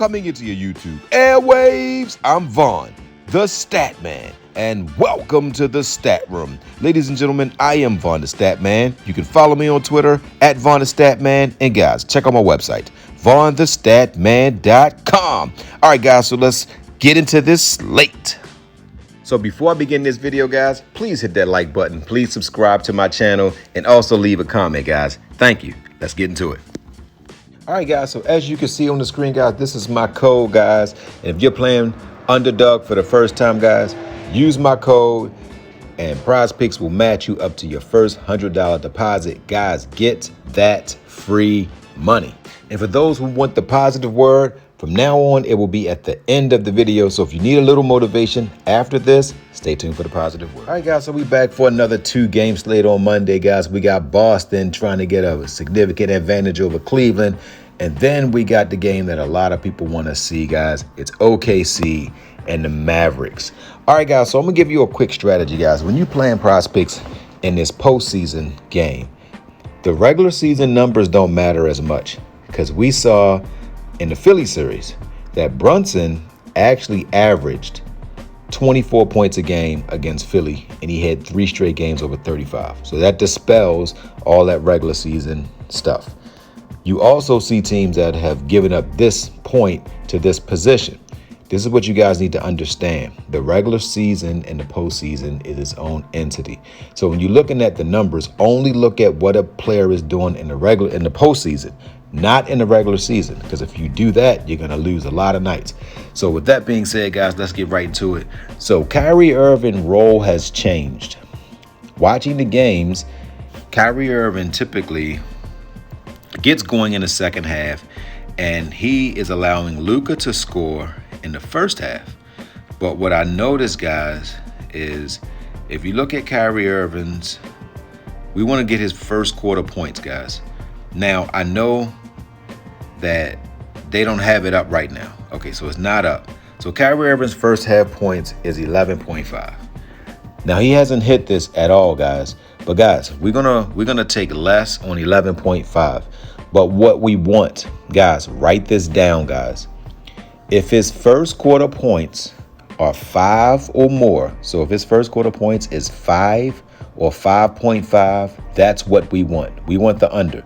coming into your YouTube airwaves, I'm Vaughn, the Stat Man, and welcome to the Stat Room. Ladies and gentlemen, I am Vaughn the Stat Man. You can follow me on Twitter at Vaughn the Stat Man, and guys, check out my website, VaughnTheStatMan.com. All right, guys, so let's get into this slate. So before I begin this video, guys, please hit that like button. Please subscribe to my channel and also leave a comment, guys. Thank you. Let's get into it. All right, guys, so as you can see on the screen, guys, this is my code, guys. And if you're playing underdog for the first time, guys, use my code and Prizepicks will match you up to your first $100 deposit. Guys, get that free money. And for those who want the positive word, from now on, it will be at the end of the video. So if you need a little motivation after this, stay tuned for the positive word. All right, guys, so we back for another 2-game slate on Monday, guys. We got Boston trying to get a significant advantage over Cleveland. And then we got the game that a lot of people want to see, guys. It's OKC and the Mavericks. All right, guys, so I'm going to give you a quick strategy, guys. When you playing Prizepicks in this postseason game, the regular season numbers don't matter as much because we saw in the Philly series that Brunson actually averaged 24 points a game against Philly, and he had 3 straight games over 35. So that dispels all that regular season stuff. You also see teams that have given up this point to this position. This is what you guys need to understand. The regular season and the postseason is its own entity. So when you're looking at the numbers, only look at what a player is doing in the postseason, not in the regular season. Because if you do that, you're going to lose a lot of nights. So with that being said, guys, let's get right into it. So Kyrie Irving's role has changed. Watching the games, Kyrie Irving typically gets going in the second half, and he is allowing Luka to score in the first half. But what I noticed, guys, is if you look at Kyrie Irving's, we want to get his first quarter points, guys. Now, I know that they don't have it up right now. Okay, so it's not up. So Kyrie Irving's first half points is 11.5. Now, he hasn't hit this at all, guys. But guys, we're gonna take less on 11.5. But what we want, guys, write this down, guys. If his first quarter points are 5 or more, so if his first quarter points is 5 or 5.5, that's what we want. We want the under.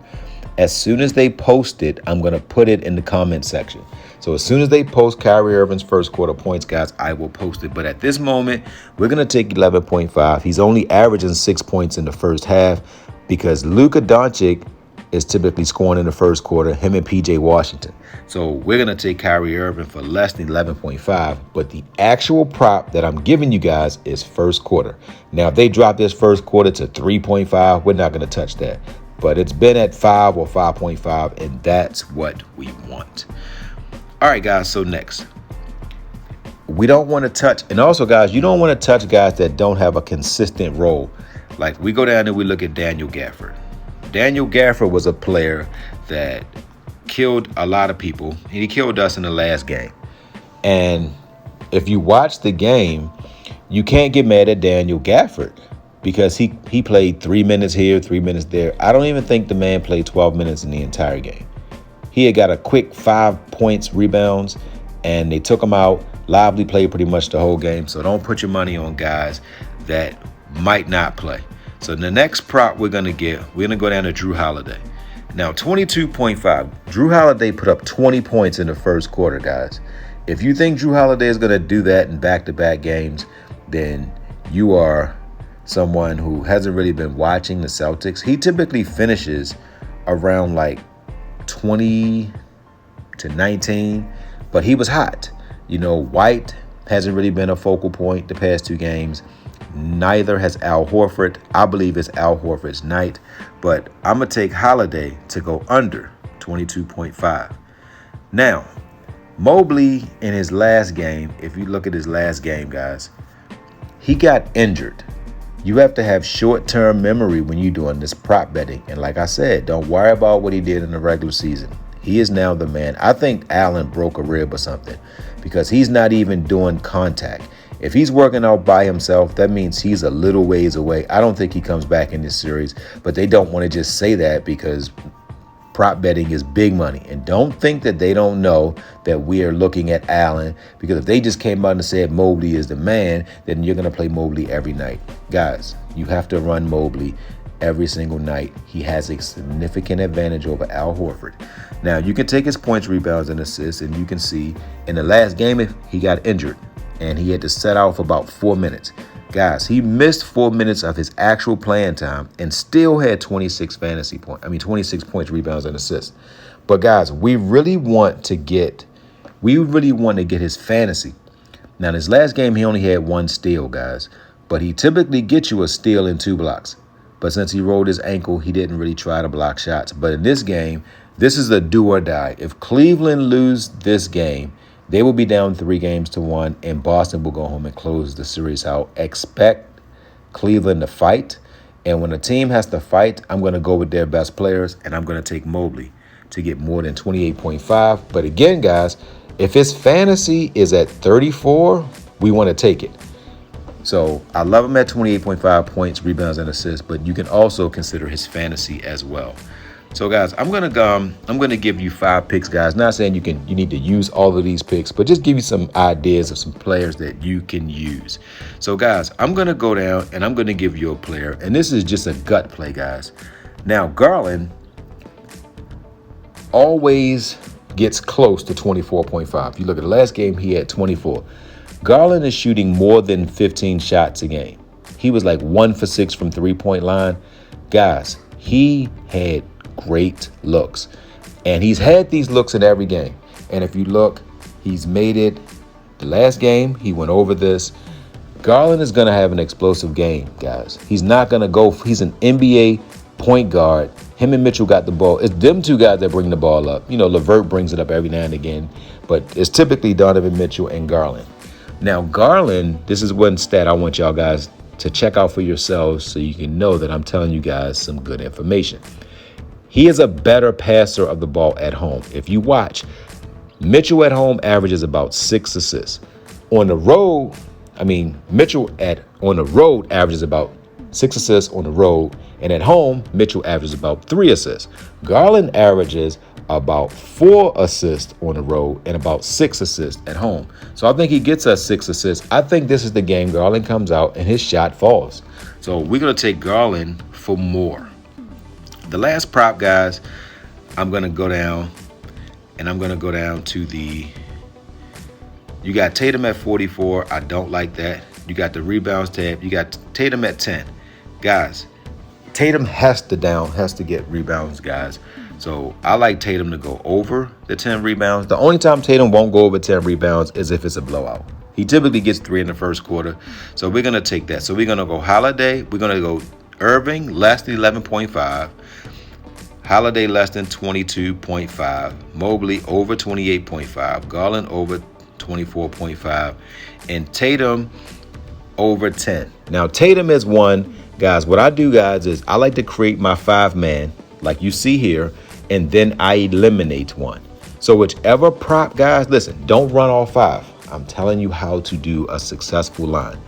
As soon as they post it, I'm gonna put it in the comment section. So as soon as they post Kyrie Irving's first quarter points, guys, I will post it. But at this moment, we're going to take 11.5. He's only averaging 6 points in the first half because Luka Doncic is typically scoring in the first quarter, him and PJ Washington. So we're going to take Kyrie Irving for less than 11.5. But the actual prop that I'm giving you guys is first quarter. Now, if they drop this first quarter to 3.5, we're not going to touch that. But it's been at 5 or 5.5, and that's what we want. All right, guys, so next. We don't want to touch, and also, guys, you don't want to touch guys that don't have a consistent role. Like, we go down and we look at Daniel Gafford. Daniel Gafford was a player that killed a lot of people, and he killed us in the last game. And if you watch the game, you can't get mad at Daniel Gafford because he played 3 minutes here, 3 minutes there. I don't even think the man played 12 minutes in the entire game. He had got a quick 5 points, rebounds, and they took him out. Lively played pretty much the whole game, so don't put your money on guys that might not play. So the next prop we're going to go down to Jrue Holiday. Now, 22.5. Jrue Holiday put up 20 points in the first quarter, guys. If you think Jrue Holiday is going to do that in back-to-back games, then you are someone who hasn't really been watching the Celtics. He typically finishes around like 20 to 19, but he was hot. You know, White hasn't really been a focal point the past 2 games. Neither has Al Horford. I believe it's Al Horford's night, but I'm going to take Holiday to go under 22.5. Now, Mobley in his last game, if you look at his last game, guys, he got injured. You have to have short-term memory when you're doing this prop betting. And like I said, don't worry about what he did in the regular season. He is now the man. I think Allen broke a rib or something because he's not even doing contact. If he's working out by himself, that means he's a little ways away. I don't think he comes back in this series, but they don't want to just say that because Prop betting is big money. And don't think that they don't know that we are looking at Allen, because if they just came out and said Mobley is the man, then you're going to play Mobley every night. Guys, you have to run Mobley every single night. He has a significant advantage over Al Horford. Now, you can take his points, rebounds, and assists, and you can see in the last game, he got injured, and he had to set out for about 4 minutes. Guys, he missed 4 minutes of his actual playing time and still had 26 points, rebounds, and assists. But guys, we really want to get his fantasy. Now, in his last game, he only had 1 steal, guys, but he typically gets you a steal and 2 blocks. But since he rolled his ankle, he didn't really try to block shots. But in this game, this is a do or die. If Cleveland lose this game, they will be down 3-1, and Boston will go home and close the series out. Expect Cleveland to fight. And when a team has to fight, I'm going to go with their best players, and I'm going to take Mobley to get more than 28.5. But again, guys, if his fantasy is at 34, we want to take it. So I love him at 28.5 points, rebounds, and assists, but you can also consider his fantasy as well. So guys, I'm gonna give you 5 picks, guys. Not saying you need to use all of these picks, but just give you some ideas of some players that you can use. So guys, I'm gonna go down and I'm gonna give you a player, and this is just a gut play, guys. Now, Garland always gets close to 24.5. If you look at the last game, he had 24. Garland is shooting more than 15 shots a game. He was like 1 for 6 from 3-point line. Guys, he had great looks, and he's had these looks in every game. And if you look, he's made it. The last game, he went over this. Garland is going to have an explosive game, guys. He's not going to go. He's an NBA point guard. Him and Mitchell got the ball. It's them two guys that bring the ball up. You know, LeVert brings it up every now and again, but it's typically Donovan Mitchell and Garland. Now, Garland, this is one stat I want y'all guys to check out for yourselves so you can know that I'm telling you guys some good information. He is a better passer of the ball at home. If you watch, Mitchell at home averages about 6 assists. On the road, Mitchell on the road averages about 6 assists on the road, and at home, Mitchell averages about 3 assists. Garland averages about 4 assists on the road and about 6 assists at home. So I think he gets us 6 assists. I think this is the game Garland comes out and his shot falls. So we're going to take Garland for more. The last prop, guys, I'm going to go down, and I'm going to go down to you got Tatum at 44. I don't like that. You got the rebounds tab. You got Tatum at 10. Guys, Tatum has to get rebounds, guys. So I like Tatum to go over the 10 rebounds. The only time Tatum won't go over 10 rebounds is if it's a blowout. He typically gets 3 in the first quarter. So we're going to take that. So we're going to go Holiday. We're going to go Irving less than 11.5. Holiday less than 22.5. Mobley over 28.5. Garland over 24.5. And Tatum over 10. Now, Tatum is one. Guys, what I do, guys, is I like to create my 5-man like you see here, and then I eliminate one. So whichever prop, guys, listen, don't run all 5. I'm telling you how to do a successful line.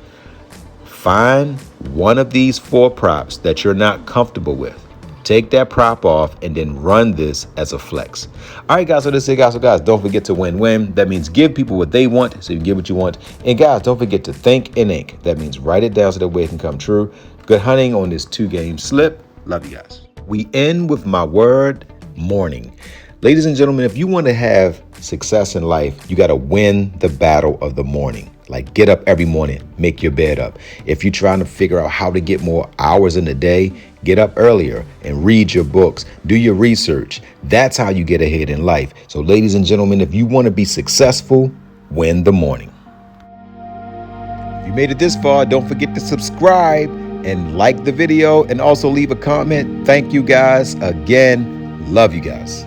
Find one of these 4 props that you're not comfortable with. Take that prop off and then run this as a flex. All right, guys, so that's it, guys. So, guys, don't forget to win-win. That means give people what they want so you can get what you want. And, guys, don't forget to think and ink. That means write it down so that way it can come true. Good hunting on this 2-game slip. Love you guys. We end with my word, morning. Ladies and gentlemen, if you want to have success in life, you got to win the battle of the morning. Like, get up every morning, make your bed up. If you're trying to figure out how to get more hours in the day, get up earlier and read your books, do your research. That's how you get ahead in life. So, ladies and gentlemen, if you want to be successful, win the morning. If you made it this far, don't forget to subscribe and like the video and also leave a comment. Thank you guys again. Love you guys.